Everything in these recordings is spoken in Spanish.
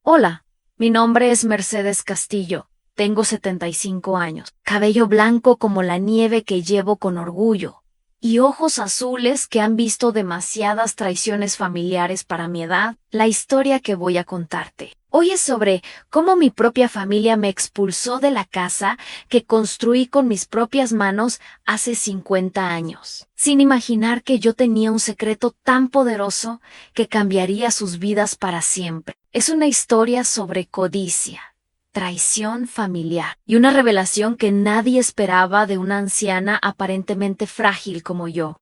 Hola, mi nombre es Mercedes Castillo. Tengo 75 años, cabello blanco como la nieve que llevo con orgullo, y ojos azules que han visto demasiadas traiciones familiares para mi edad. La historia que voy a contarte hoy es sobre cómo mi propia familia me expulsó de la casa que construí con mis propias manos hace 50 años, sin imaginar que yo tenía un secreto tan poderoso que cambiaría sus vidas para siempre. Es una historia sobre codicia, traición familiar y una revelación que nadie esperaba de una anciana aparentemente frágil como yo.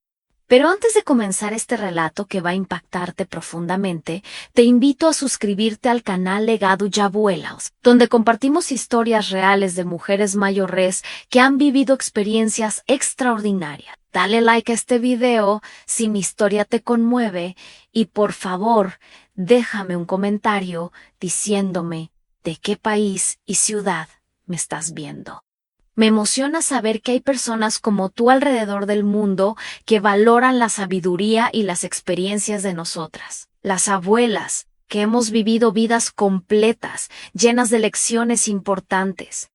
Pero antes de comenzar este relato que va a impactarte profundamente, te invito a suscribirte al canal Legado Yabuelos, donde compartimos historias reales de mujeres mayores que han vivido experiencias extraordinarias. Dale like a este video si mi historia te conmueve y por favor, déjame un comentario diciéndome de qué país y ciudad me estás viendo. Me emociona saber que hay personas como tú alrededor del mundo que valoran la sabiduría y las experiencias de nosotras, las abuelas, que hemos vivido vidas completas, llenas de lecciones importantes.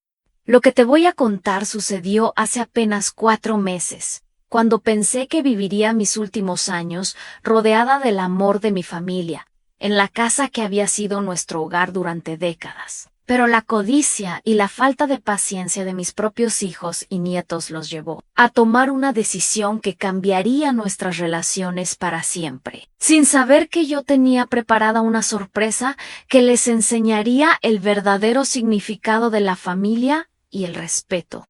Lo que te voy a contar sucedió hace apenas 4 meses, cuando pensé que viviría mis últimos años rodeada del amor de mi familia, en la casa que había sido nuestro hogar durante décadas. Pero la codicia y la falta de paciencia de mis propios hijos y nietos los llevó a tomar una decisión que cambiaría nuestras relaciones para siempre, sin saber que yo tenía preparada una sorpresa que les enseñaría el verdadero significado de la familia y el respeto.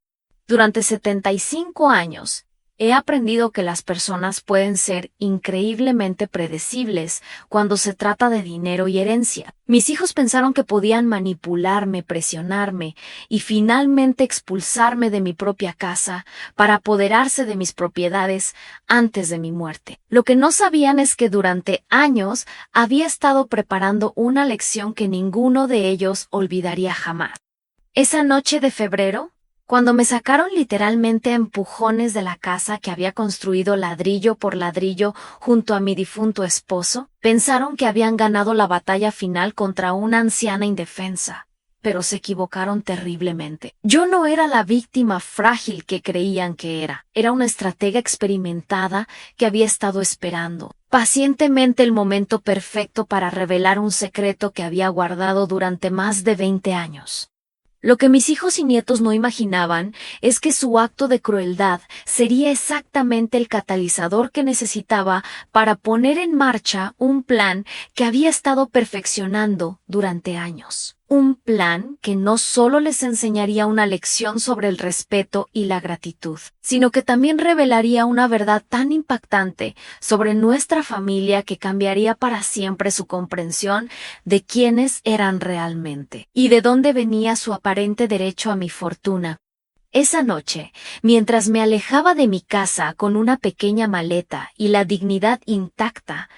Durante 75 años, he aprendido que las personas pueden ser increíblemente predecibles cuando se trata de dinero y herencia. Mis hijos pensaron que podían manipularme, presionarme y finalmente expulsarme de mi propia casa para apoderarse de mis propiedades antes de mi muerte. Lo que no sabían es que durante años había estado preparando una lección que ninguno de ellos olvidaría jamás. Esa noche de febrero, cuando me sacaron literalmente a empujones de la casa que había construido ladrillo por ladrillo junto a mi difunto esposo, pensaron que habían ganado la batalla final contra una anciana indefensa, pero se equivocaron terriblemente. Yo no era la víctima frágil que creían que era una estratega experimentada que había estado esperando pacientemente el momento perfecto para revelar un secreto que había guardado durante más de 20 años. Lo que mis hijos y nietos no imaginaban es que su acto de crueldad sería exactamente el catalizador que necesitaba para poner en marcha un plan que había estado perfeccionando durante años. Un plan que no solo les enseñaría una lección sobre el respeto y la gratitud, sino que también revelaría una verdad tan impactante sobre nuestra familia que cambiaría para siempre su comprensión de quiénes eran realmente y de dónde venía su aparente derecho a mi fortuna. Esa noche, mientras me alejaba de mi casa con una pequeña maleta y la dignidad intacta,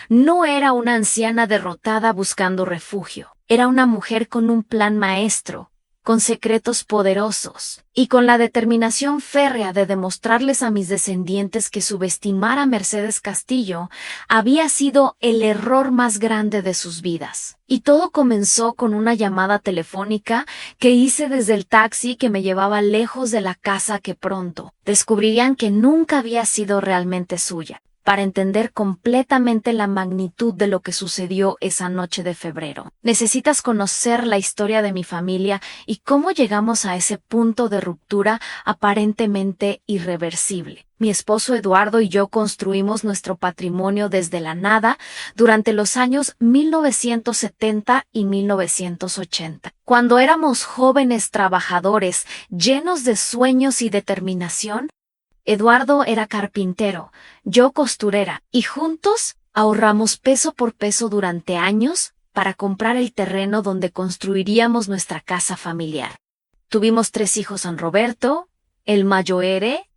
no era una anciana derrotada buscando refugio. Era una mujer con un plan maestro, con secretos poderosos, y con la determinación férrea de demostrarles a mis descendientes que subestimar a Mercedes Castillo había sido el error más grande de sus vidas. Y todo comenzó con una llamada telefónica que hice desde el taxi que me llevaba lejos de la casa que pronto descubrirían que nunca había sido realmente suya, para entender completamente la magnitud de lo que sucedió esa noche de febrero. Necesitas conocer la historia de mi familia y cómo llegamos a ese punto de ruptura aparentemente irreversible. Mi esposo Eduardo y yo construimos nuestro patrimonio desde la nada durante los años 1970 y 1980. Cuando éramos jóvenes trabajadores llenos de sueños y determinación, Eduardo era carpintero, yo costurera, y juntos ahorramos peso por peso durante años para comprar el terreno donde construiríamos nuestra casa familiar. Tuvimos 3 hijos: San Roberto, el mayor,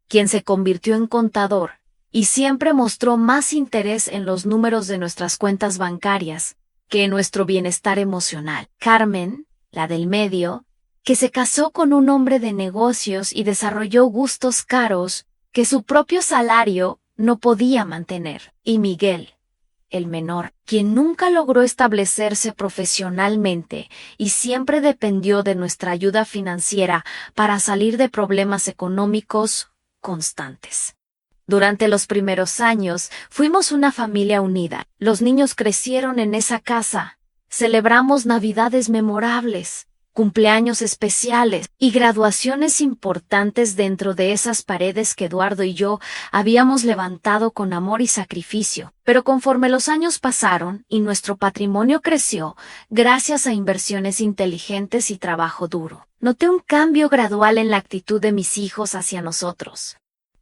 quien se convirtió en contador, y siempre mostró más interés en los números de nuestras cuentas bancarias que en nuestro bienestar emocional. Carmen, la del medio, que se casó con un hombre de negocios y desarrolló gustos caros que su propio salario no podía mantener. Y Miguel, el menor, quien nunca logró establecerse profesionalmente y siempre dependió de nuestra ayuda financiera para salir de problemas económicos constantes. Durante los primeros años, fuimos una familia unida. Los niños crecieron en esa casa. Celebramos navidades memorables, cumpleaños especiales y graduaciones importantes dentro de esas paredes que Eduardo y yo habíamos levantado con amor y sacrificio. Pero conforme los años pasaron y nuestro patrimonio creció, gracias a inversiones inteligentes y trabajo duro, noté un cambio gradual en la actitud de mis hijos hacia nosotros.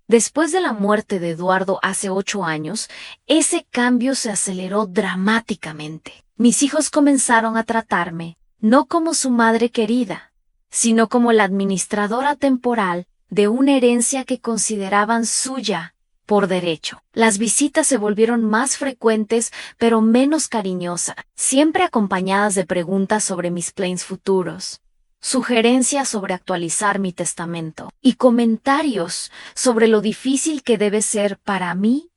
Después de la muerte de Eduardo hace 8 años, ese cambio se aceleró dramáticamente. Mis hijos comenzaron a tratarme no como su madre querida, sino como la administradora temporal de una herencia que consideraban suya por derecho. Las visitas se volvieron más frecuentes pero menos cariñosas, siempre acompañadas de preguntas sobre mis planes futuros, sugerencias sobre actualizar mi testamento y comentarios sobre lo difícil que debe ser para mí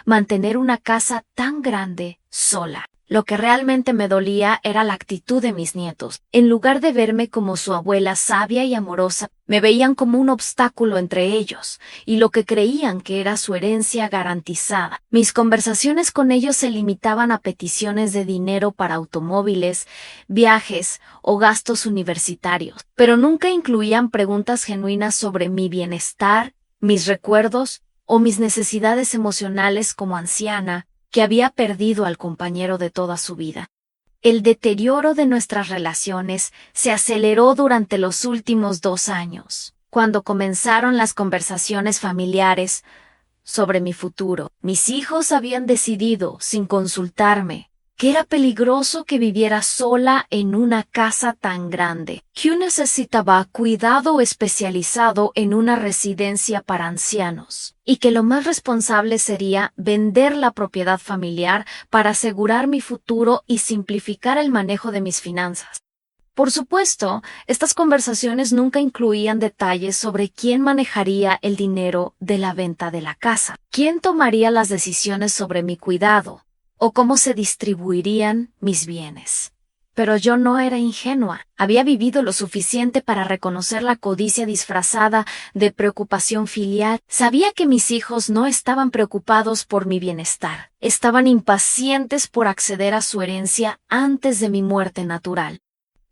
mantener una casa tan grande sola. Lo que realmente me dolía era la actitud de mis nietos. En lugar de verme como su abuela sabia y amorosa, me veían como un obstáculo entre ellos, y lo que creían que era su herencia garantizada. Mis conversaciones con ellos se limitaban a peticiones de dinero para automóviles, viajes o gastos universitarios, pero nunca incluían preguntas genuinas sobre mi bienestar, mis recuerdos o mis necesidades emocionales como anciana, que había perdido al compañero de toda su vida. El deterioro de nuestras relaciones se aceleró durante los últimos 2 años, cuando comenzaron las conversaciones familiares sobre mi futuro. Mis hijos habían decidido, sin consultarme, que era peligroso que viviera sola en una casa tan grande, que necesitaba cuidado especializado en una residencia para ancianos, y que lo más responsable sería vender la propiedad familiar para asegurar mi futuro y simplificar el manejo de mis finanzas. Por supuesto, estas conversaciones nunca incluían detalles sobre quién manejaría el dinero de la venta de la casa, quién tomaría las decisiones sobre mi cuidado, o cómo se distribuirían mis bienes. Pero yo no era ingenua. Había vivido lo suficiente para reconocer la codicia disfrazada de preocupación filial. Sabía que mis hijos no estaban preocupados por mi bienestar. Estaban impacientes por acceder a su herencia antes de mi muerte natural.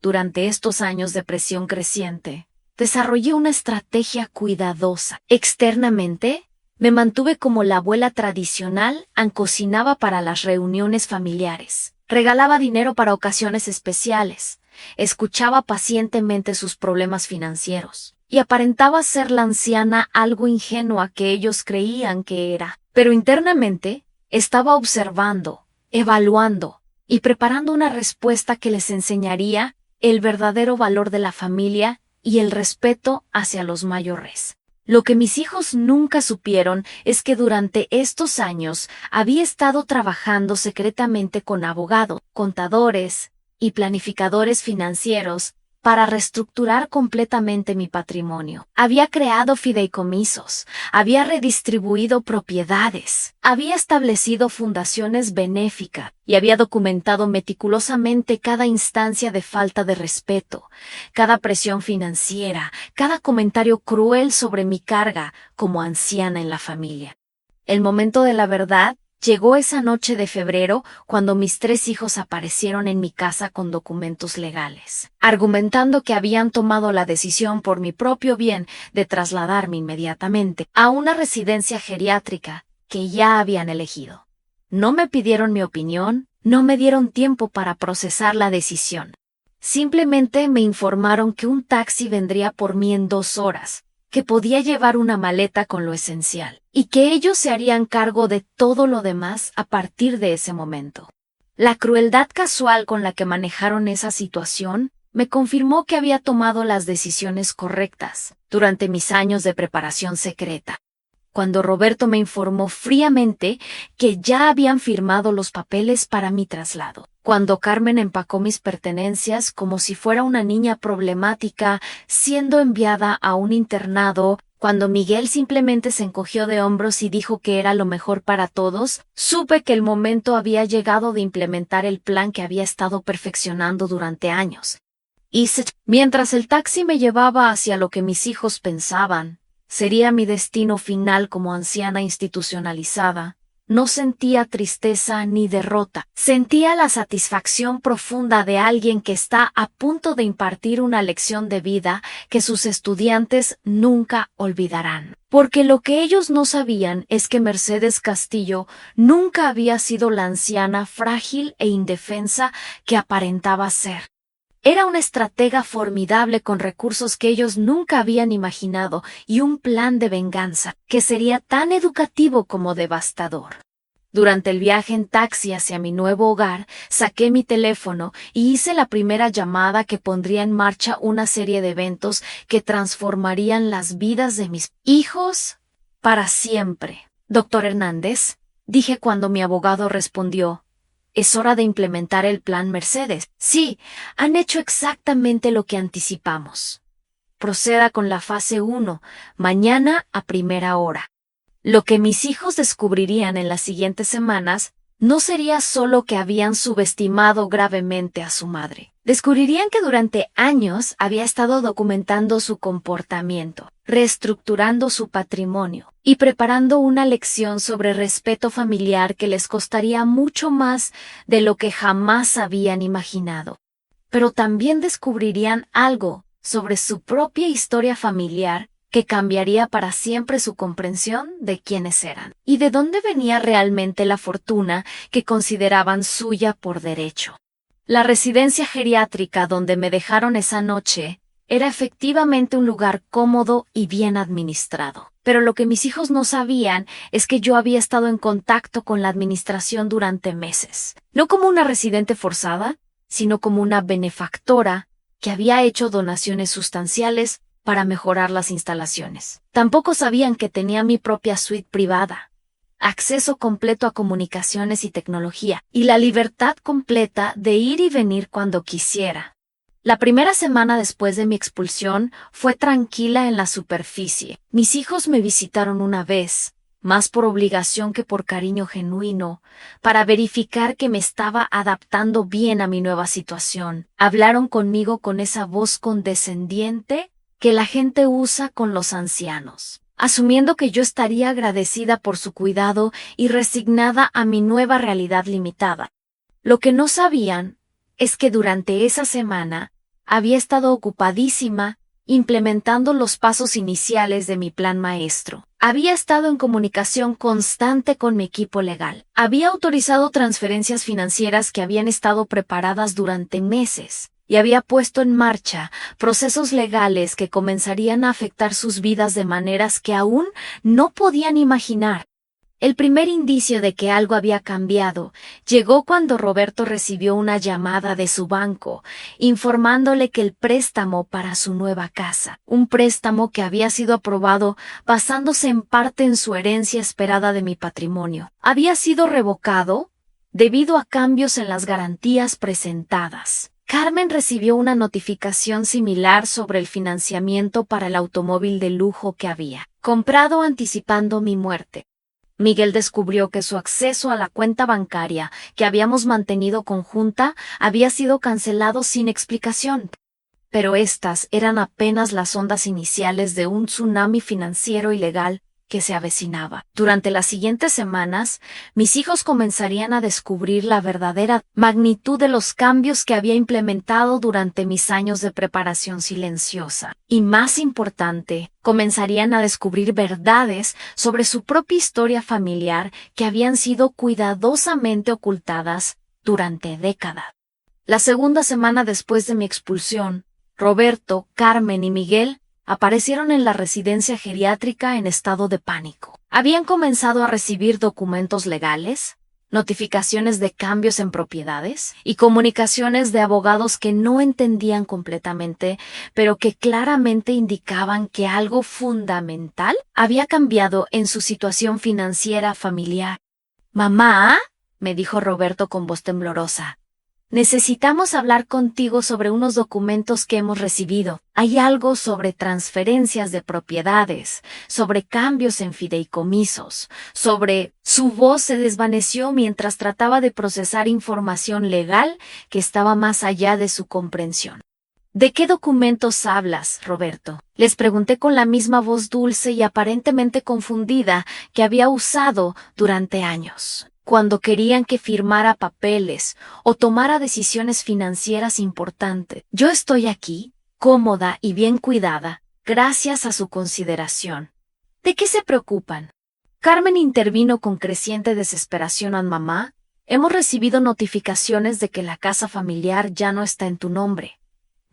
Durante estos años de presión creciente, desarrollé una estrategia cuidadosa. Externamente, me mantuve como la abuela tradicional, cocinaba para las reuniones familiares, regalaba dinero para ocasiones especiales, escuchaba pacientemente sus problemas financieros y aparentaba ser la anciana algo ingenua que ellos creían que era. Pero internamente estaba observando, evaluando y preparando una respuesta que les enseñaría el verdadero valor de la familia y el respeto hacia los mayores. Lo que mis hijos nunca supieron es que durante estos años había estado trabajando secretamente con abogados, contadores y planificadores financieros para reestructurar completamente mi patrimonio. Había creado fideicomisos, había redistribuido propiedades, había establecido fundaciones benéficas y había documentado meticulosamente cada instancia de falta de respeto, cada presión financiera, cada comentario cruel sobre mi carga como anciana en la familia. El momento de la verdad llegó esa noche de febrero cuando mis 3 hijos aparecieron en mi casa con documentos legales, argumentando que habían tomado la decisión por mi propio bien de trasladarme inmediatamente a una residencia geriátrica que ya habían elegido. No me pidieron mi opinión, no me dieron tiempo para procesar la decisión. Simplemente me informaron que un taxi vendría por mí en 2 horas, que podía llevar una maleta con lo esencial, y que ellos se harían cargo de todo lo demás a partir de ese momento. La crueldad casual con la que manejaron esa situación me confirmó que había tomado las decisiones correctas durante mis años de preparación secreta. Cuando Roberto me informó fríamente que ya habían firmado los papeles para mi traslado. Cuando Carmen empacó mis pertenencias como si fuera una niña problemática siendo enviada a un internado, Cuando Miguel simplemente se encogió de hombros y dijo que era lo mejor para todos, supe que el momento había llegado de implementar el plan que había estado perfeccionando durante años. Mientras el taxi me llevaba hacia lo que mis hijos pensaban sería mi destino final como anciana institucionalizada, no sentía tristeza ni derrota. Sentía la satisfacción profunda de alguien que está a punto de impartir una lección de vida que sus estudiantes nunca olvidarán. Porque lo que ellos no sabían es que Mercedes Castillo nunca había sido la anciana frágil e indefensa que aparentaba ser. Era una estratega formidable con recursos que ellos nunca habían imaginado y un plan de venganza que sería tan educativo como devastador. Durante el viaje en taxi hacia mi nuevo hogar, saqué mi teléfono y hice la primera llamada que pondría en marcha una serie de eventos que transformarían las vidas de mis hijos para siempre. Doctor Hernández, dije cuando mi abogado respondió. Es hora de implementar el plan Mercedes. Sí, han hecho exactamente lo que anticipamos. Proceda con la fase 1, mañana a primera hora. Lo que mis hijos descubrirían en las siguientes semanas no sería solo que habían subestimado gravemente a su madre. Descubrirían que durante años había estado documentando su comportamiento, reestructurando su patrimonio y preparando una lección sobre respeto familiar que les costaría mucho más de lo que jamás habían imaginado. Pero también descubrirían algo sobre su propia historia familiar que cambiaría para siempre su comprensión de quiénes eran y de dónde venía realmente la fortuna que consideraban suya por derecho. La residencia geriátrica donde me dejaron esa noche era efectivamente un lugar cómodo y bien administrado. Pero lo que mis hijos no sabían es que yo había estado en contacto con la administración durante meses, no como una residente forzada, sino como una benefactora que había hecho donaciones sustanciales para mejorar las instalaciones. Tampoco sabían que tenía mi propia suite privada, acceso completo a comunicaciones y tecnología, y la libertad completa de ir y venir cuando quisiera. La primera semana después de mi expulsión fue tranquila en la superficie. Mis hijos me visitaron una vez, más por obligación que por cariño genuino, para verificar que me estaba adaptando bien a mi nueva situación. Hablaron conmigo con esa voz condescendiente que la gente usa con los ancianos, asumiendo que yo estaría agradecida por su cuidado y resignada a mi nueva realidad limitada. Lo que no sabían es que durante esa semana había estado ocupadísima implementando los pasos iniciales de mi plan maestro. Había estado en comunicación constante con mi equipo legal. Había autorizado transferencias financieras que habían estado preparadas durante meses. Y había puesto en marcha procesos legales que comenzarían a afectar sus vidas de maneras que aún no podían imaginar. El primer indicio de que algo había cambiado llegó cuando Roberto recibió una llamada de su banco, informándole que el préstamo para su nueva casa, un préstamo que había sido aprobado basándose en parte en su herencia esperada de mi patrimonio, había sido revocado debido a cambios en las garantías presentadas. Carmen recibió una notificación similar sobre el financiamiento para el automóvil de lujo que había comprado anticipando mi muerte. Miguel descubrió que su acceso a la cuenta bancaria que habíamos mantenido conjunta había sido cancelado sin explicación. Pero estas eran apenas las ondas iniciales de un tsunami financiero y legal que se avecinaba. Durante las siguientes semanas, mis hijos comenzarían a descubrir la verdadera magnitud de los cambios que había implementado durante mis años de preparación silenciosa. Y más importante, comenzarían a descubrir verdades sobre su propia historia familiar que habían sido cuidadosamente ocultadas durante décadas. La segunda semana después de mi expulsión, Roberto, Carmen y Miguel aparecieron en la residencia geriátrica en estado de pánico. Habían comenzado a recibir documentos legales, notificaciones de cambios en propiedades y comunicaciones de abogados que no entendían completamente, pero que claramente indicaban que algo fundamental había cambiado en su situación financiera familiar. «Mamá», me dijo Roberto con voz temblorosa, Necesitamos hablar contigo sobre unos documentos que hemos recibido. Hay algo sobre transferencias de propiedades, sobre cambios en fideicomisos, sobre... Su voz se desvaneció mientras trataba de procesar información legal que estaba más allá de su comprensión. ¿De qué documentos hablas, Roberto? Les pregunté con la misma voz dulce y aparentemente confundida que había usado durante años, cuando querían que firmara papeles o tomara decisiones financieras importantes. Yo estoy aquí, cómoda y bien cuidada, gracias a su consideración. ¿De qué se preocupan? Carmen intervino con creciente desesperación. Mamá, hemos recibido notificaciones de que la casa familiar ya no está en tu nombre.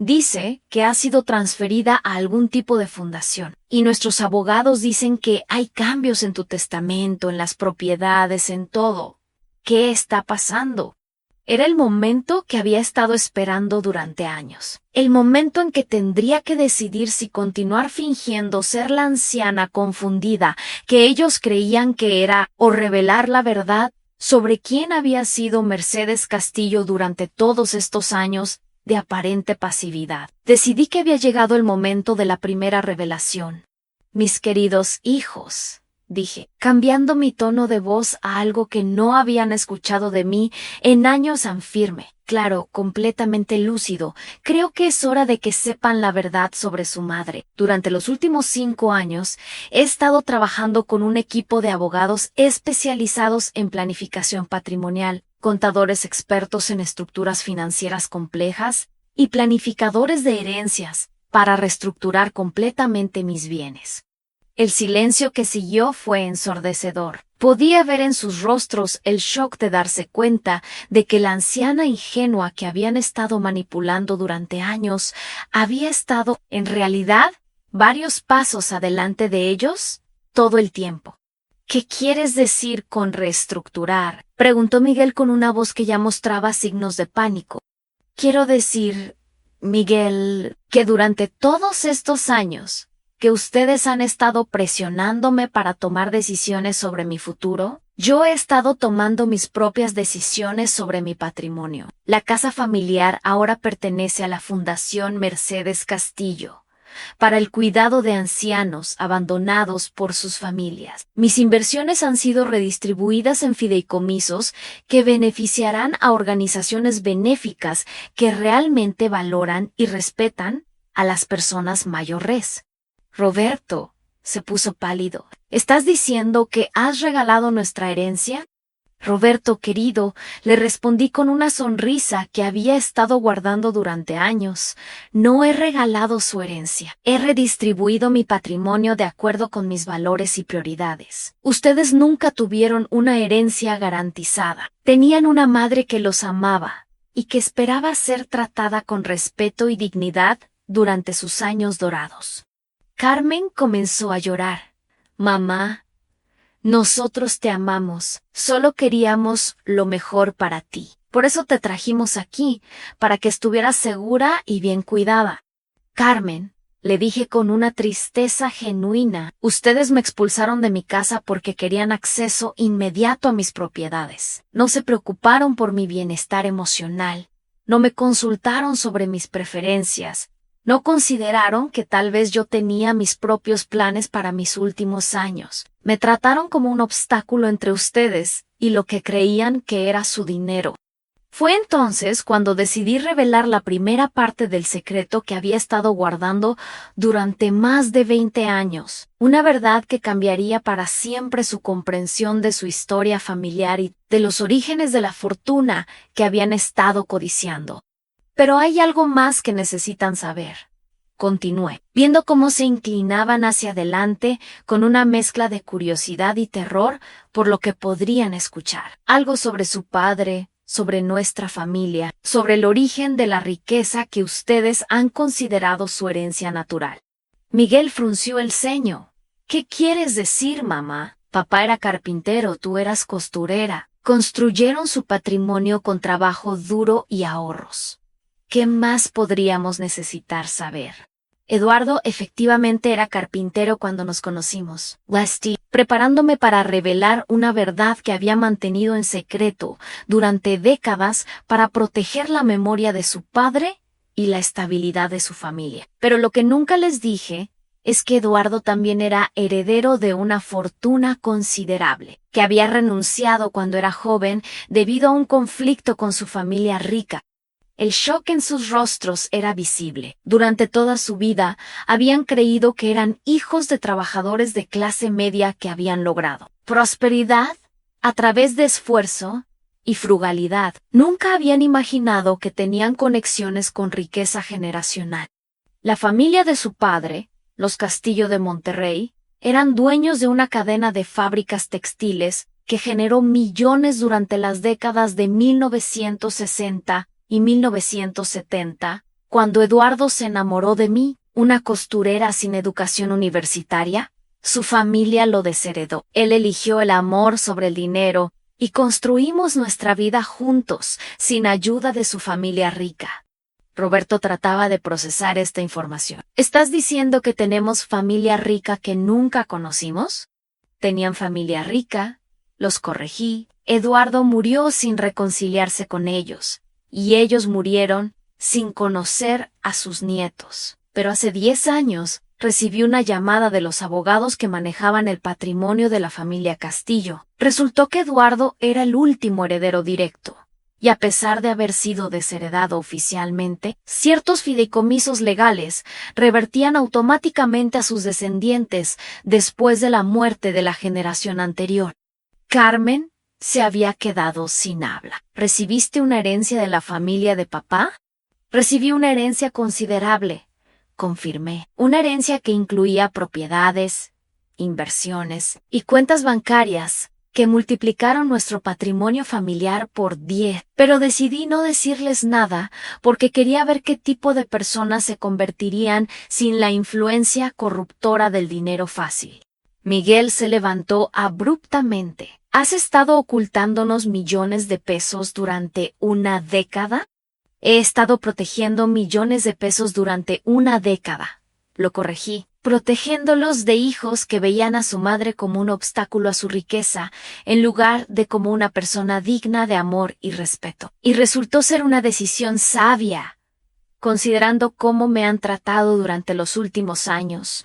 Dice que ha sido transferida a algún tipo de fundación, y nuestros abogados dicen que hay cambios en tu testamento, en las propiedades, en todo. ¿Qué está pasando? Era el momento que había estado esperando durante años. El momento en que tendría que decidir si continuar fingiendo ser la anciana confundida que ellos creían que era, o revelar la verdad sobre quién había sido Mercedes Castillo durante todos estos años de aparente pasividad. Decidí que había llegado el momento de la primera revelación. Mis queridos hijos, dije, cambiando mi tono de voz a algo que no habían escuchado de mí en años tan firme, claro, completamente lúcido, creo que es hora de que sepan la verdad sobre su madre. Durante los últimos 5 años, he estado trabajando con un equipo de abogados especializados en planificación patrimonial, contadores expertos en estructuras financieras complejas y planificadores de herencias para reestructurar completamente mis bienes. El silencio que siguió fue ensordecedor. Podía ver en sus rostros el shock de darse cuenta de que la anciana ingenua que habían estado manipulando durante años había estado, en realidad, varios pasos adelante de ellos todo el tiempo. ¿Qué quieres decir con reestructurar?, preguntó Miguel con una voz que ya mostraba signos de pánico. Quiero decir, Miguel, que durante todos estos años que ustedes han estado presionándome para tomar decisiones sobre mi futuro, yo he estado tomando mis propias decisiones sobre mi patrimonio. La casa familiar ahora pertenece a la Fundación Mercedes Castillo, para el cuidado de ancianos abandonados por sus familias. Mis inversiones han sido redistribuidas en fideicomisos que beneficiarán a organizaciones benéficas que realmente valoran y respetan a las personas mayores. Roberto se puso pálido. ¿Estás diciendo que has regalado nuestra herencia? Roberto, querido, le respondí con una sonrisa que había estado guardando durante años. No he regalado su herencia. He redistribuido mi patrimonio de acuerdo con mis valores y prioridades. Ustedes nunca tuvieron una herencia garantizada. Tenían una madre que los amaba y que esperaba ser tratada con respeto y dignidad durante sus años dorados. Carmen comenzó a llorar. Mamá, nosotros te amamos, solo queríamos lo mejor para ti. Por eso te trajimos aquí, para que estuvieras segura y bien cuidada. Carmen, le dije con una tristeza genuina, ustedes me expulsaron de mi casa porque querían acceso inmediato a mis propiedades. No se preocuparon por mi bienestar emocional, no me consultaron sobre mis preferencias, no consideraron que tal vez yo tenía mis propios planes para mis últimos años. Me trataron como un obstáculo entre ustedes y lo que creían que era su dinero. Fue entonces cuando decidí revelar la primera parte del secreto que había estado guardando durante más de 20 años, una verdad que cambiaría para siempre su comprensión de su historia familiar y de los orígenes de la fortuna que habían estado codiciando. Pero hay algo más que necesitan saber. Continué, viendo cómo se inclinaban hacia adelante con una mezcla de curiosidad y terror por lo que podrían escuchar. Algo sobre su padre, sobre nuestra familia, sobre el origen de la riqueza que ustedes han considerado su herencia natural. Miguel frunció el ceño. ¿Qué quieres decir, mamá? Papá era carpintero, tú eras costurera. Construyeron su patrimonio con trabajo duro y ahorros. ¿Qué más podríamos necesitar saber? Eduardo efectivamente era carpintero cuando nos conocimos. Leslie, preparándome para revelar una verdad que había mantenido en secreto durante décadas para proteger la memoria de su padre y la estabilidad de su familia. Pero lo que nunca les dije es que Eduardo también era heredero de una fortuna considerable, que había renunciado cuando era joven debido a un conflicto con su familia rica. El shock en sus rostros era visible. Durante toda su vida habían creído que eran hijos de trabajadores de clase media que habían logrado prosperidad a través de esfuerzo y frugalidad. Nunca habían imaginado que tenían conexiones con riqueza generacional. La familia de su padre, los Castillo de Monterrey, eran dueños de una cadena de fábricas textiles que generó millones durante las décadas de 1960 y 1970, cuando Eduardo se enamoró de mí, una costurera sin educación universitaria. Su familia lo desheredó. Él eligió el amor sobre el dinero y construimos nuestra vida juntos, sin ayuda de su familia rica. Roberto trataba de procesar esta información. ¿Estás diciendo que tenemos familia rica que nunca conocimos? Tenían familia rica, los corregí. Eduardo murió sin reconciliarse con ellos, y ellos murieron sin conocer a sus nietos. Pero hace 10 años recibí una llamada de los abogados que manejaban el patrimonio de la familia Castillo. Resultó que Eduardo era el último heredero directo. Y a pesar de haber sido desheredado oficialmente, ciertos fideicomisos legales revertían automáticamente a sus descendientes después de la muerte de la generación anterior. Carmen se había quedado sin habla. ¿Recibiste una herencia de la familia de papá? Recibí una herencia considerable, confirmé. Una herencia que incluía propiedades, inversiones y cuentas bancarias que multiplicaron nuestro patrimonio familiar por 10. Pero decidí no decirles nada porque quería ver qué tipo de personas se convertirían sin la influencia corruptora del dinero fácil. Miguel se levantó abruptamente. ¿Has estado ocultándonos millones de pesos durante una década? He estado protegiendo millones de pesos durante una década. Lo corregí. Protegiéndolos de hijos que veían a su madre como un obstáculo a su riqueza, en lugar de como una persona digna de amor y respeto. Y resultó ser una decisión sabia, considerando cómo me han tratado durante los últimos años.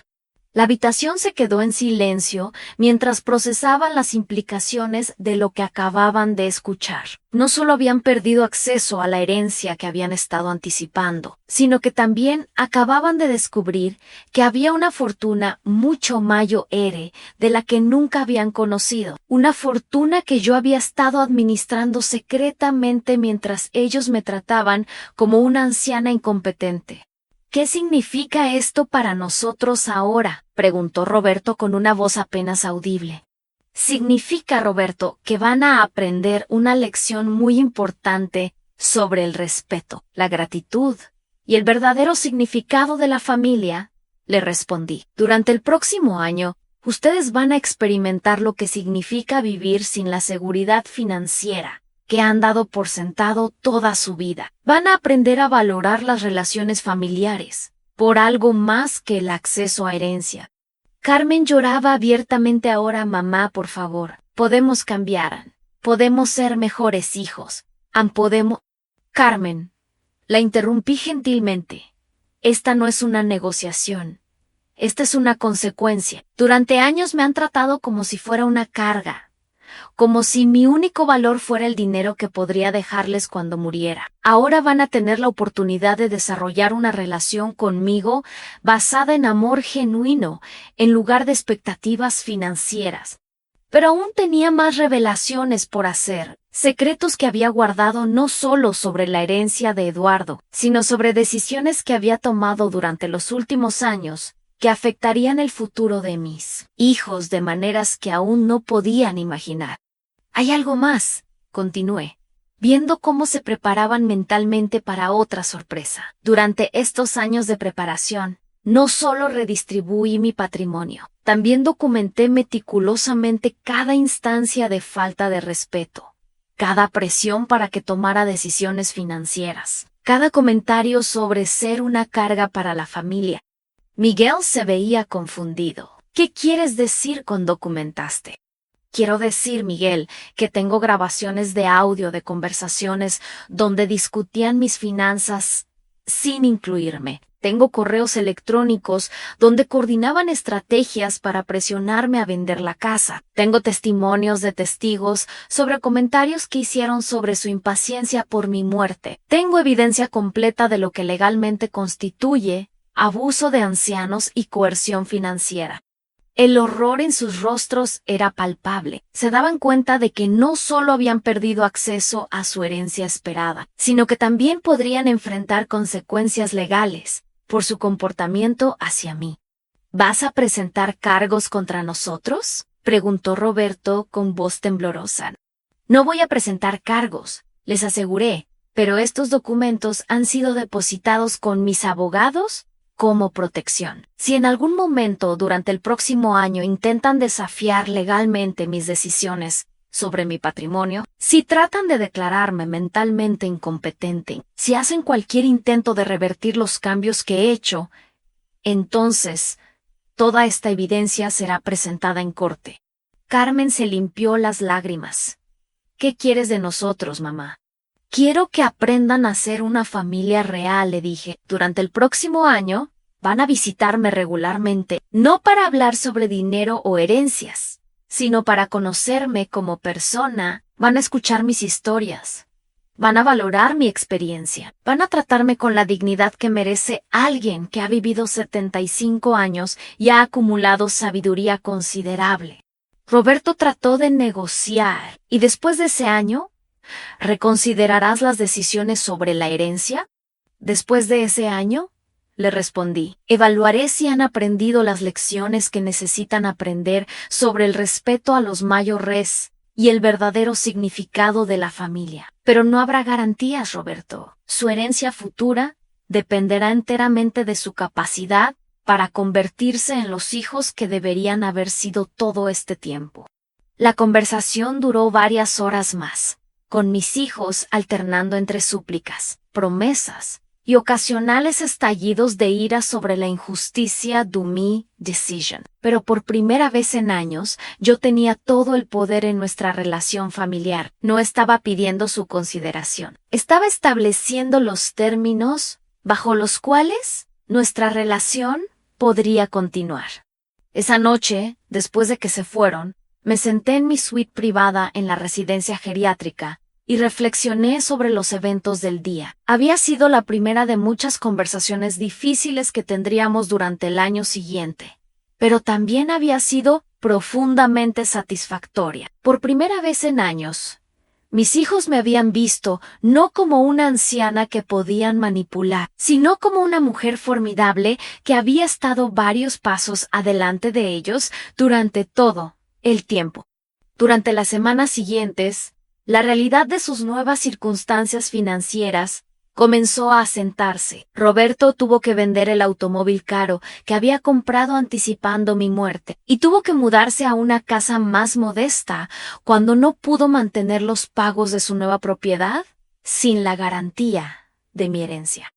La habitación se quedó en silencio mientras procesaban las implicaciones de lo que acababan de escuchar. No solo habían perdido acceso a la herencia que habían estado anticipando, sino que también acababan de descubrir que había una fortuna mucho mayor de la que nunca habían conocido. Una fortuna que yo había estado administrando secretamente mientras ellos me trataban como una anciana incompetente. ¿Qué significa esto para nosotros ahora?, preguntó Roberto con una voz apenas audible. Significa, Roberto, que van a aprender una lección muy importante sobre el respeto, la gratitud y el verdadero significado de la familia, le respondí. Durante el próximo año, ustedes van a experimentar lo que significa vivir sin la seguridad financiera que han dado por sentado toda su vida. Van a aprender a valorar las relaciones familiares, por algo más que el acceso a herencia. Carmen lloraba abiertamente. Ahora, mamá, por favor, podemos cambiar. Podemos ser mejores hijos. Podemos... Carmen, la interrumpí gentilmente. Esta no es una negociación. Esta es una consecuencia. Durante años me han tratado como si fuera una carga, como si mi único valor fuera el dinero que podría dejarles cuando muriera. Ahora van a tener la oportunidad de desarrollar una relación conmigo basada en amor genuino, en lugar de expectativas financieras. Pero aún tenía más revelaciones por hacer, secretos que había guardado no solo sobre la herencia de Eduardo, sino sobre decisiones que había tomado durante los últimos años, que afectarían el futuro de mis hijos de maneras que aún no podían imaginar. Hay algo más, continué, viendo cómo se preparaban mentalmente para otra sorpresa. Durante estos años de preparación, no solo redistribuí mi patrimonio, también documenté meticulosamente cada instancia de falta de respeto, cada presión para que tomara decisiones financieras, cada comentario sobre ser una carga para la familia. Miguel se veía confundido. ¿Qué quieres decir con documentaste? Quiero decir, Miguel, que tengo grabaciones de audio de conversaciones donde discutían mis finanzas sin incluirme. Tengo correos electrónicos donde coordinaban estrategias para presionarme a vender la casa. Tengo testimonios de testigos sobre comentarios que hicieron sobre su impaciencia por mi muerte. Tengo evidencia completa de lo que legalmente constituye abuso de ancianos y coerción financiera. El horror en sus rostros era palpable. Se daban cuenta de que no solo habían perdido acceso a su herencia esperada, sino que también podrían enfrentar consecuencias legales por su comportamiento hacia mí. ¿Vas a presentar cargos contra nosotros?, preguntó Roberto con voz temblorosa. No voy a presentar cargos, les aseguré, pero estos documentos han sido depositados con mis abogados como protección. Si en algún momento durante el próximo año intentan desafiar legalmente mis decisiones sobre mi patrimonio, si tratan de declararme mentalmente incompetente, si hacen cualquier intento de revertir los cambios que he hecho, entonces toda esta evidencia será presentada en corte. Carmen se limpió las lágrimas. ¿Qué quieres de nosotros, mamá? Quiero que aprendan a ser una familia real, le dije. Durante el próximo año van a visitarme regularmente, no para hablar sobre dinero o herencias, sino para conocerme como persona. Van a escuchar mis historias. Van a valorar mi experiencia. Van a tratarme con la dignidad que merece alguien que ha vivido 75 años y ha acumulado sabiduría considerable. Roberto trató de negociar. ¿Y después de ese año? ¿Reconsiderarás las decisiones sobre la herencia? Después de ese año, le respondí, evaluaré si han aprendido las lecciones que necesitan aprender sobre el respeto a los mayores y el verdadero significado de la familia. Pero no habrá garantías, Roberto. Su herencia futura dependerá enteramente de su capacidad para convertirse en los hijos que deberían haber sido todo este tiempo. La conversación duró varias horas más, con mis hijos alternando entre súplicas, promesas y ocasionales estallidos de ira sobre la injusticia de mi decisión. Pero por primera vez en años, yo tenía todo el poder en nuestra relación familiar. No estaba pidiendo su consideración. Estaba estableciendo los términos bajo los cuales nuestra relación podría continuar. Esa noche, después de que se fueron, me senté en mi suite privada en la residencia geriátrica y reflexioné sobre los eventos del día. Había sido la primera de muchas conversaciones difíciles que tendríamos durante el año siguiente, pero también había sido profundamente satisfactoria. Por primera vez en años, mis hijos me habían visto no como una anciana que podían manipular, sino como una mujer formidable que había estado varios pasos adelante de ellos durante todo el tiempo. Durante las semanas siguientes, la realidad de sus nuevas circunstancias financieras comenzó a asentarse. Roberto tuvo que vender el automóvil caro que había comprado anticipando mi muerte y tuvo que mudarse a una casa más modesta cuando no pudo mantener los pagos de su nueva propiedad sin la garantía de mi herencia.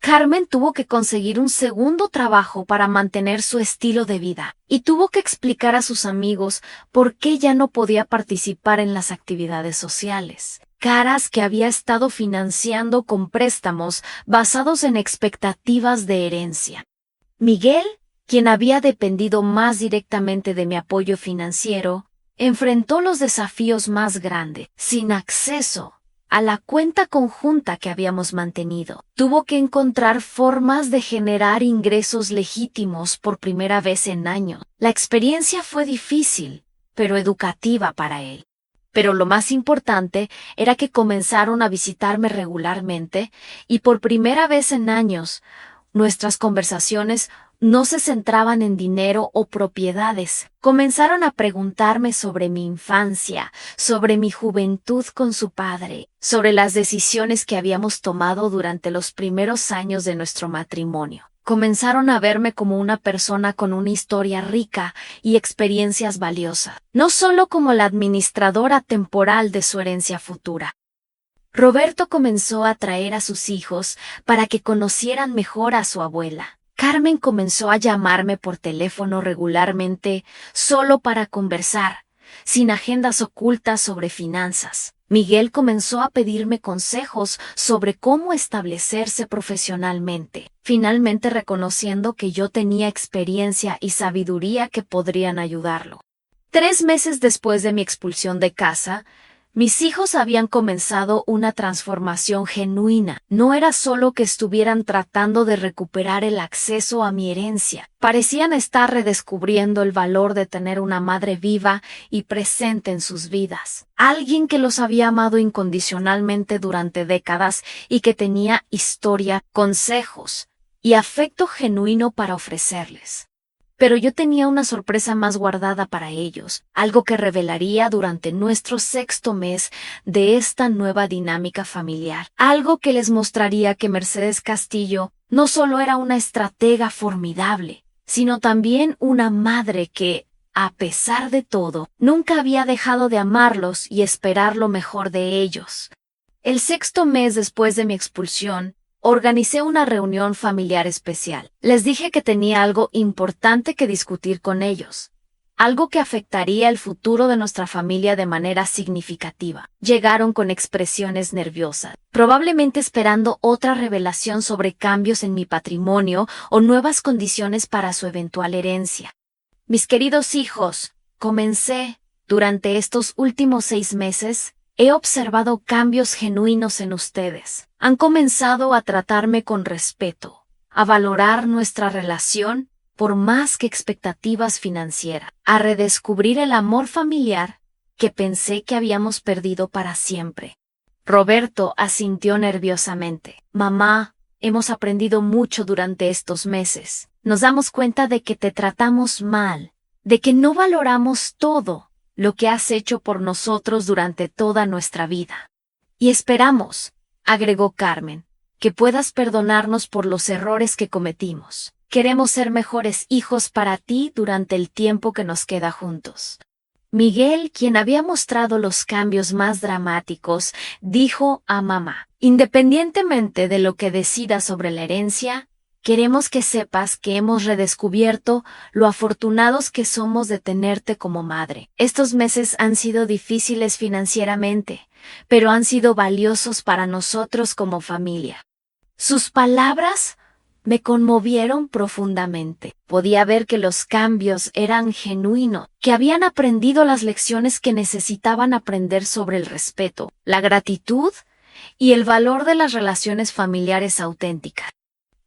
Carmen tuvo que conseguir un segundo trabajo para mantener su estilo de vida y tuvo que explicar a sus amigos por qué ya no podía participar en las actividades sociales. Caras que había estado financiando con préstamos basados en expectativas de herencia. Miguel, quien había dependido más directamente de mi apoyo financiero, enfrentó los desafíos más grandes, sin acceso a la cuenta conjunta que habíamos mantenido. Tuvo que encontrar formas de generar ingresos legítimos por primera vez en años. La experiencia fue difícil, pero educativa para él. Pero lo más importante era que comenzaron a visitarme regularmente y por primera vez en años, nuestras conversaciones no se centraban en dinero o propiedades. Comenzaron a preguntarme sobre mi infancia, sobre mi juventud con su padre, sobre las decisiones que habíamos tomado durante los primeros años de nuestro matrimonio. Comenzaron a verme como una persona con una historia rica y experiencias valiosas, no solo como la administradora temporal de su herencia futura. Roberto comenzó a traer a sus hijos para que conocieran mejor a su abuela. Carmen comenzó a llamarme por teléfono regularmente solo para conversar, sin agendas ocultas sobre finanzas. Miguel comenzó a pedirme consejos sobre cómo establecerse profesionalmente, finalmente reconociendo que yo tenía experiencia y sabiduría que podrían ayudarlo. 3 meses después de mi expulsión de casa, mis hijos habían comenzado una transformación genuina. No era solo que estuvieran tratando de recuperar el acceso a mi herencia. Parecían estar redescubriendo el valor de tener una madre viva y presente en sus vidas. Alguien que los había amado incondicionalmente durante décadas y que tenía historia, consejos y afecto genuino para ofrecerles. Pero yo tenía una sorpresa más guardada para ellos, algo que revelaría durante nuestro 6.º mes de esta nueva dinámica familiar, algo que les mostraría que Mercedes Castillo no solo era una estratega formidable, sino también una madre que, a pesar de todo, nunca había dejado de amarlos y esperar lo mejor de ellos. El 6.º mes después de mi expulsión, organicé una reunión familiar especial. Les dije que tenía algo importante que discutir con ellos, algo que afectaría el futuro de nuestra familia de manera significativa. Llegaron con expresiones nerviosas, probablemente esperando otra revelación sobre cambios en mi patrimonio o nuevas condiciones para su eventual herencia. Mis queridos hijos, comencé, durante estos últimos 6 meses, he observado cambios genuinos en ustedes. Han comenzado a tratarme con respeto, a valorar nuestra relación por más que expectativas financieras, a redescubrir el amor familiar que pensé que habíamos perdido para siempre. Roberto asintió nerviosamente. Mamá, hemos aprendido mucho durante estos meses. Nos damos cuenta de que te tratamos mal, de que no valoramos todo lo que has hecho por nosotros durante toda nuestra vida. Y esperamos, agregó Carmen, que puedas perdonarnos por los errores que cometimos. Queremos ser mejores hijos para ti durante el tiempo que nos queda juntos. Miguel, quien había mostrado los cambios más dramáticos, dijo a mamá: independientemente de lo que decidas sobre la herencia, queremos que sepas que hemos redescubierto lo afortunados que somos de tenerte como madre. Estos meses han sido difíciles financieramente, pero han sido valiosos para nosotros como familia. Sus palabras me conmovieron profundamente. Podía ver que los cambios eran genuinos, que habían aprendido las lecciones que necesitaban aprender sobre el respeto, la gratitud y el valor de las relaciones familiares auténticas.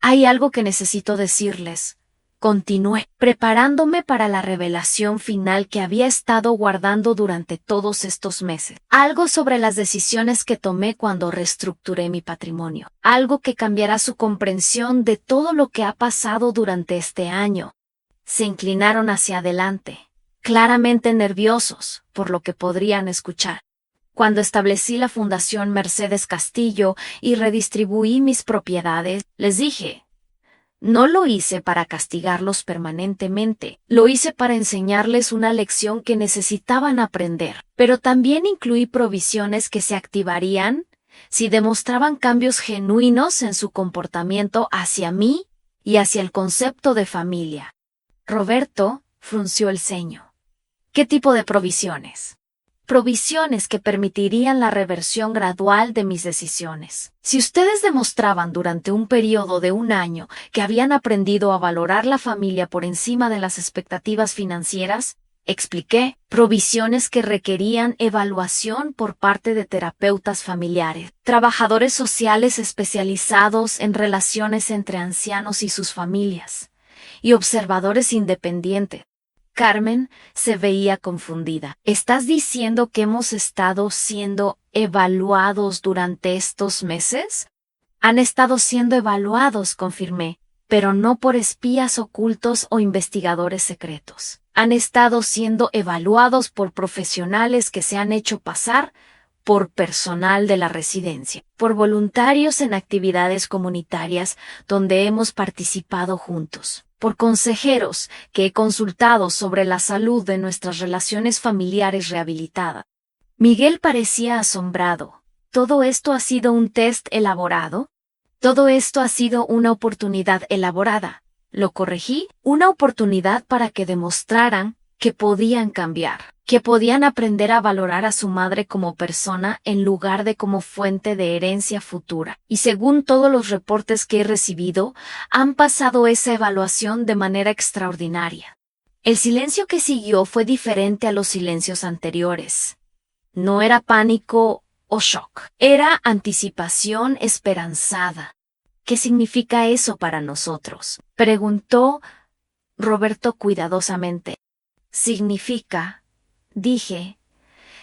Hay algo que necesito decirles. Continué, preparándome para la revelación final que había estado guardando durante todos estos meses. Algo sobre las decisiones que tomé cuando reestructuré mi patrimonio. Algo que cambiará su comprensión de todo lo que ha pasado durante este año. Se inclinaron hacia adelante, claramente nerviosos por lo que podrían escuchar. Cuando establecí la Fundación Mercedes Castillo y redistribuí mis propiedades, les dije: no lo hice para castigarlos permanentemente, lo hice para enseñarles una lección que necesitaban aprender, pero también incluí provisiones que se activarían si demostraban cambios genuinos en su comportamiento hacia mí y hacia el concepto de familia. Roberto frunció el ceño. ¿Qué tipo de provisiones? Provisiones que permitirían la reversión gradual de mis decisiones. Si ustedes demostraban durante un periodo de 1 año que habían aprendido a valorar la familia por encima de las expectativas financieras, expliqué, provisiones que requerían evaluación por parte de terapeutas familiares, trabajadores sociales especializados en relaciones entre ancianos y sus familias, y observadores independientes. Carmen se veía confundida. ¿Estás diciendo que hemos estado siendo evaluados durante estos meses? Han estado siendo evaluados, confirmé, pero no por espías ocultos o investigadores secretos. Han estado siendo evaluados por profesionales que se han hecho pasar por personal de la residencia, por voluntarios en actividades comunitarias donde hemos participado juntos, por consejeros que he consultado sobre la salud de nuestras relaciones familiares rehabilitadas. Miguel parecía asombrado. ¿Todo esto ha sido un test elaborado? ¿Todo esto ha sido una oportunidad elaborada? lo corregí, una oportunidad para que demostraran que podían cambiar, que podían aprender a valorar a su madre como persona en lugar de como fuente de herencia futura. Y según todos los reportes que he recibido, han pasado esa evaluación de manera extraordinaria. El silencio que siguió fue diferente a los silencios anteriores. No era pánico o shock, era anticipación esperanzada. ¿Qué significa eso para nosotros?, preguntó Roberto cuidadosamente. Significa, dije,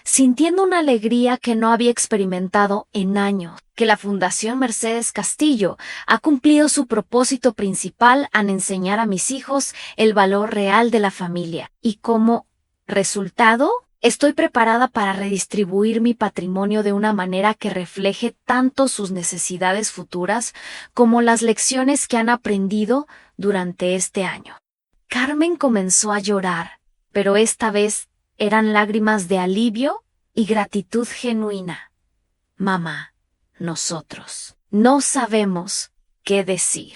sintiendo una alegría que no había experimentado en años, que la Fundación Mercedes Castillo ha cumplido su propósito principal al enseñar a mis hijos el valor real de la familia, y como resultado, estoy preparada para redistribuir mi patrimonio de una manera que refleje tanto sus necesidades futuras como las lecciones que han aprendido durante este año. Carmen comenzó a llorar, pero esta vez eran lágrimas de alivio y gratitud genuina. Mamá, nosotros no sabemos qué decir.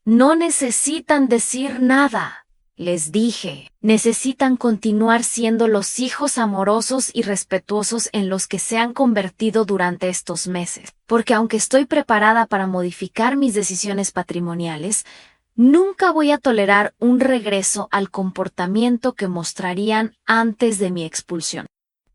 No necesitan decir nada, les dije. Necesitan continuar siendo los hijos amorosos y respetuosos en los que se han convertido durante estos meses, porque aunque estoy preparada para modificar mis decisiones patrimoniales, nunca voy a tolerar un regreso al comportamiento que mostrarían antes de mi expulsión.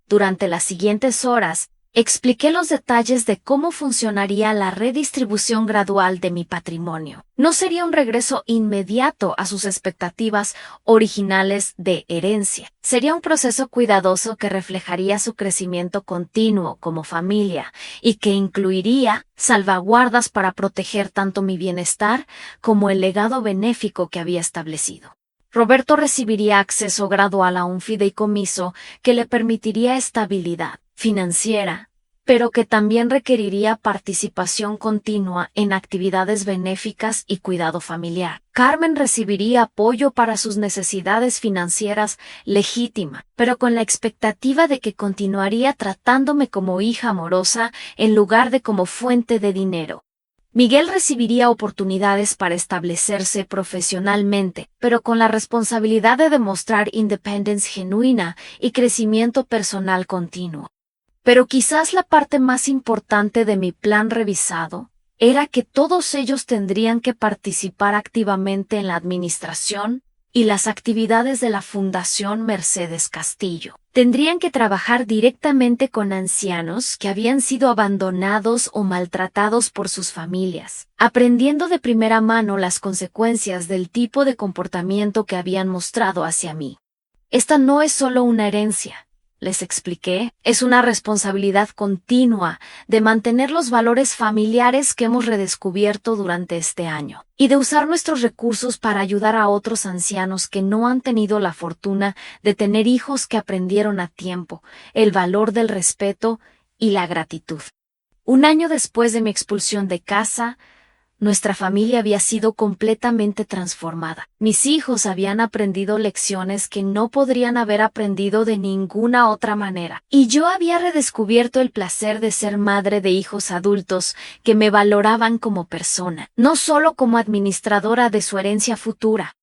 Durante las siguientes horas, expliqué los detalles de cómo funcionaría la redistribución gradual de mi patrimonio. No sería un regreso inmediato a sus expectativas originales de herencia. Sería un proceso cuidadoso que reflejaría su crecimiento continuo como familia y que incluiría salvaguardas para proteger tanto mi bienestar como el legado benéfico que había establecido. Roberto recibiría acceso gradual a un fideicomiso que le permitiría estabilidad financiera, pero que también requeriría participación continua en actividades benéficas y cuidado familiar. Carmen recibiría apoyo para sus necesidades financieras legítimas, pero con la expectativa de que continuaría tratándome como hija amorosa en lugar de como fuente de dinero. Miguel recibiría oportunidades para establecerse profesionalmente, pero con la responsabilidad de demostrar independencia genuina y crecimiento personal continuo. Pero quizás la parte más importante de mi plan revisado era que todos ellos tendrían que participar activamente en la administración y las actividades de la Fundación Mercedes Castillo. Tendrían que trabajar directamente con ancianos que habían sido abandonados o maltratados por sus familias, aprendiendo de primera mano las consecuencias del tipo de comportamiento que habían mostrado hacia mí. Esta no es solo una herencia, les expliqué, es una responsabilidad continua de mantener los valores familiares que hemos redescubierto durante este año y de usar nuestros recursos para ayudar a otros ancianos que no han tenido la fortuna de tener hijos que aprendieron a tiempo el valor del respeto y la gratitud. Un año después de mi expulsión de casa, nuestra familia había sido completamente transformada. Mis hijos habían aprendido lecciones que no podrían haber aprendido de ninguna otra manera. Y yo había redescubierto el placer de ser madre de hijos adultos que me valoraban como persona, no solo como administradora de su herencia futura.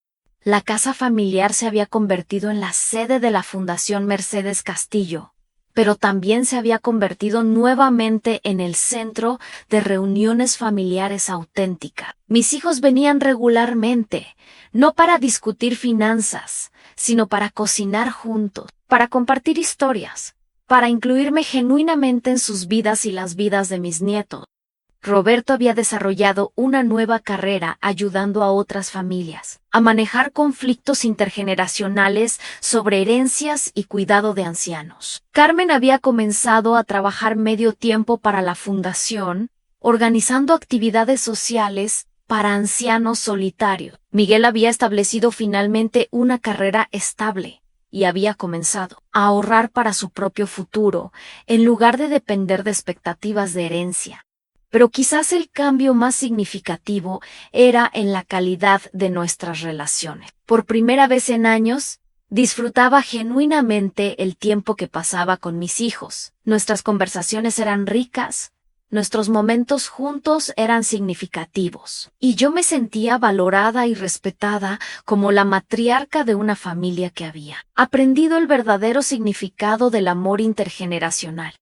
La casa familiar se había convertido en la sede de la Fundación Mercedes Castillo, pero también se había convertido nuevamente en el centro de reuniones familiares auténticas. Mis hijos venían regularmente, no para discutir finanzas, sino para cocinar juntos, para compartir historias, para incluirme genuinamente en sus vidas y las vidas de mis nietos. Roberto había desarrollado una nueva carrera ayudando a otras familias a manejar conflictos intergeneracionales sobre herencias y cuidado de ancianos. Carmen había comenzado a trabajar medio tiempo para la fundación, organizando actividades sociales para ancianos solitarios. Miguel había establecido finalmente una carrera estable y había comenzado a ahorrar para su propio futuro en lugar de depender de expectativas de herencia. Pero quizás el cambio más significativo era en la calidad de nuestras relaciones. Por primera vez en años, disfrutaba genuinamente el tiempo que pasaba con mis hijos. Nuestras conversaciones eran ricas, Nuestros momentos juntos eran significativos, y yo me sentía valorada y respetada como la matriarca de una familia que había aprendido el verdadero significado del amor intergeneracional.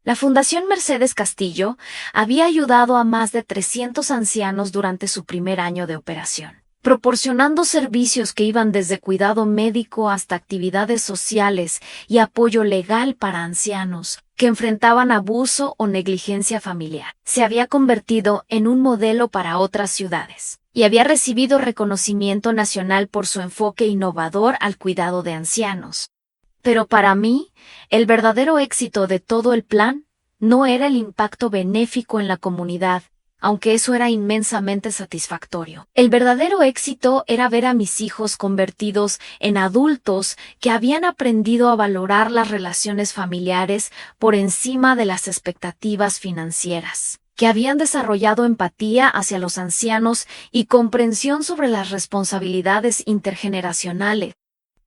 La Fundación Mercedes Castillo había ayudado a más de 300 ancianos durante su primer año de operación, proporcionando servicios que iban desde cuidado médico hasta actividades sociales y apoyo legal para ancianos que enfrentaban abuso o negligencia familiar. Se había convertido en un modelo para otras ciudades y había recibido reconocimiento nacional por su enfoque innovador al cuidado de ancianos. Pero para mí, el verdadero éxito de todo el plan no era el impacto benéfico en la comunidad, aunque eso era inmensamente satisfactorio. El verdadero éxito era ver a mis hijos convertidos en adultos que habían aprendido a valorar las relaciones familiares por encima de las expectativas financieras, que habían desarrollado empatía hacia los ancianos y comprensión sobre las responsabilidades intergeneracionales.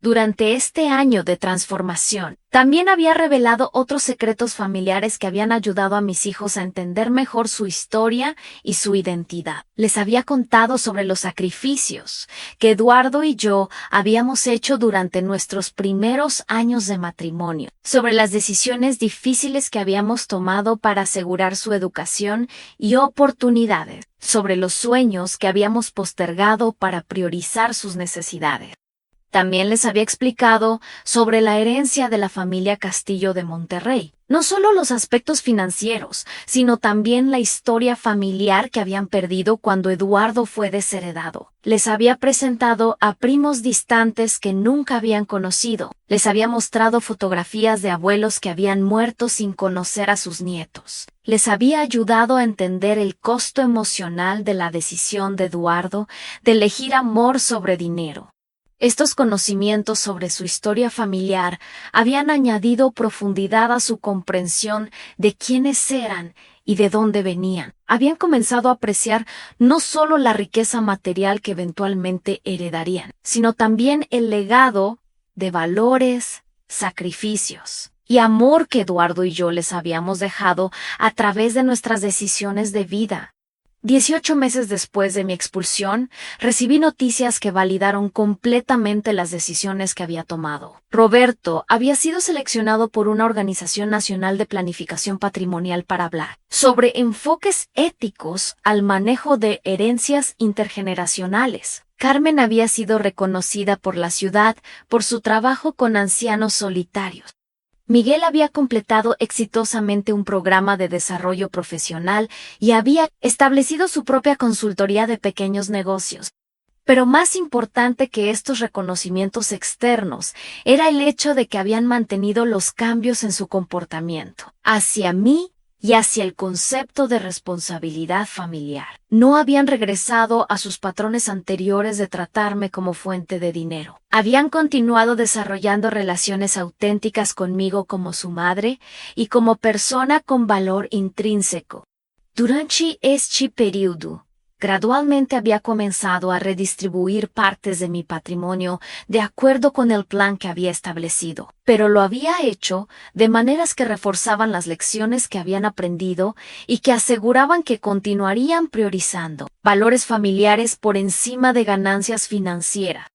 Durante este año de transformación, también había revelado otros secretos familiares que habían ayudado a mis hijos a entender mejor su historia y su identidad. Les había contado sobre los sacrificios que Eduardo y yo habíamos hecho durante nuestros primeros años de matrimonio, sobre las decisiones difíciles que habíamos tomado para asegurar su educación y oportunidades, sobre los sueños que habíamos postergado para priorizar sus necesidades. También les había explicado sobre la herencia de la familia Castillo de Monterrey. No solo los aspectos financieros, sino también la historia familiar que habían perdido cuando Eduardo fue desheredado. Les había presentado a primos distantes que nunca habían conocido. Les había mostrado fotografías de abuelos que habían muerto sin conocer a sus nietos. Les había ayudado a entender el costo emocional de la decisión de Eduardo de elegir amor sobre dinero. Estos conocimientos sobre su historia familiar habían añadido profundidad a su comprensión de quiénes eran y de dónde venían. Habían comenzado a apreciar no solo la riqueza material que eventualmente heredarían, sino también el legado de valores, sacrificios y amor que Eduardo y yo les habíamos dejado a través de nuestras decisiones de vida. 18 meses después de mi expulsión, recibí noticias que validaron completamente las decisiones que había tomado. Roberto había sido seleccionado por una organización nacional de planificación patrimonial para hablar sobre enfoques éticos al manejo de herencias intergeneracionales. Carmen había sido reconocida por la ciudad por su trabajo con ancianos solitarios. Miguel había completado exitosamente un programa de desarrollo profesional y había establecido su propia consultoría de pequeños negocios. Pero más importante que estos reconocimientos externos era el hecho de que habían mantenido los cambios en su comportamiento hacia mí y hacia el concepto de responsabilidad familiar. No habían regresado a sus patrones anteriores de tratarme como fuente de dinero. Habían continuado desarrollando relaciones auténticas conmigo como su madre y como persona con valor intrínseco. Durante este período, gradualmente había comenzado a redistribuir partes de mi patrimonio de acuerdo con el plan que había establecido, pero lo había hecho de maneras que reforzaban las lecciones que habían aprendido y que aseguraban que continuarían priorizando valores familiares por encima de ganancias financieras.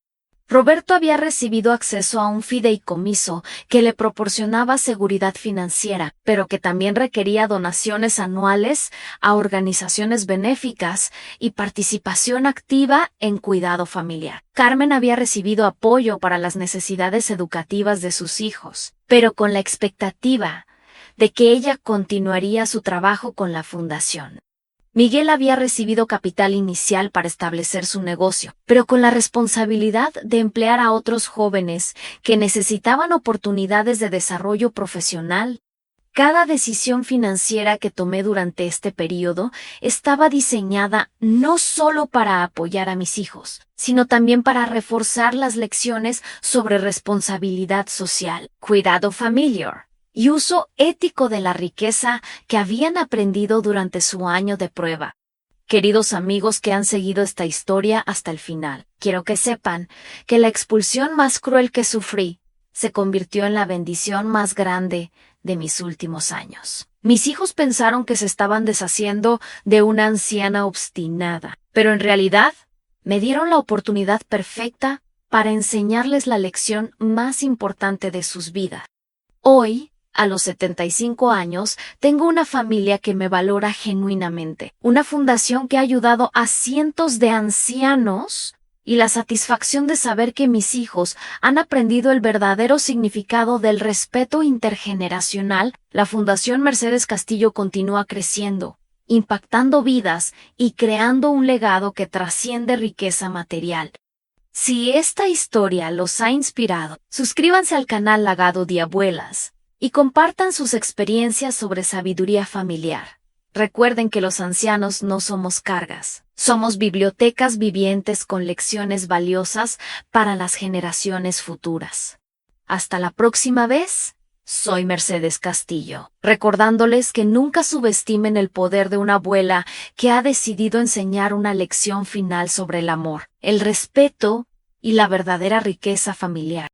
Roberto había recibido acceso a un fideicomiso que le proporcionaba seguridad financiera, pero que también requería donaciones anuales a organizaciones benéficas y participación activa en cuidado familiar. Carmen había recibido apoyo para las necesidades educativas de sus hijos, pero con la expectativa de que ella continuaría su trabajo con la fundación. Miguel había recibido capital inicial para establecer su negocio, pero con la responsabilidad de emplear a otros jóvenes que necesitaban oportunidades de desarrollo profesional. Cada decisión financiera que tomé durante este periodo estaba diseñada no solo para apoyar a mis hijos, sino también para reforzar las lecciones sobre responsabilidad social, cuidado familiar y uso ético de la riqueza que habían aprendido durante su año de prueba. Queridos amigos que han seguido esta historia hasta el final, quiero que sepan que la expulsión más cruel que sufrí se convirtió en la bendición más grande de mis últimos años. Mis hijos pensaron que se estaban deshaciendo de una anciana obstinada, pero en realidad me dieron la oportunidad perfecta para enseñarles la lección más importante de sus vidas. Hoy, a los 75 años, tengo una familia que me valora genuinamente, una fundación que ha ayudado a cientos de ancianos y la satisfacción de saber que mis hijos han aprendido el verdadero significado del respeto intergeneracional. La Fundación Mercedes Castillo continúa creciendo, impactando vidas y creando un legado que trasciende riqueza material. Si esta historia los ha inspirado, suscríbanse al canal Legado de Abuelas y compartan sus experiencias sobre sabiduría familiar. Recuerden que los ancianos no somos cargas, somos bibliotecas vivientes con lecciones valiosas para las generaciones futuras. Hasta la próxima vez. Soy Mercedes Castillo, recordándoles que nunca subestimen el poder de una abuela que ha decidido enseñar una lección final sobre el amor, el respeto y la verdadera riqueza familiar.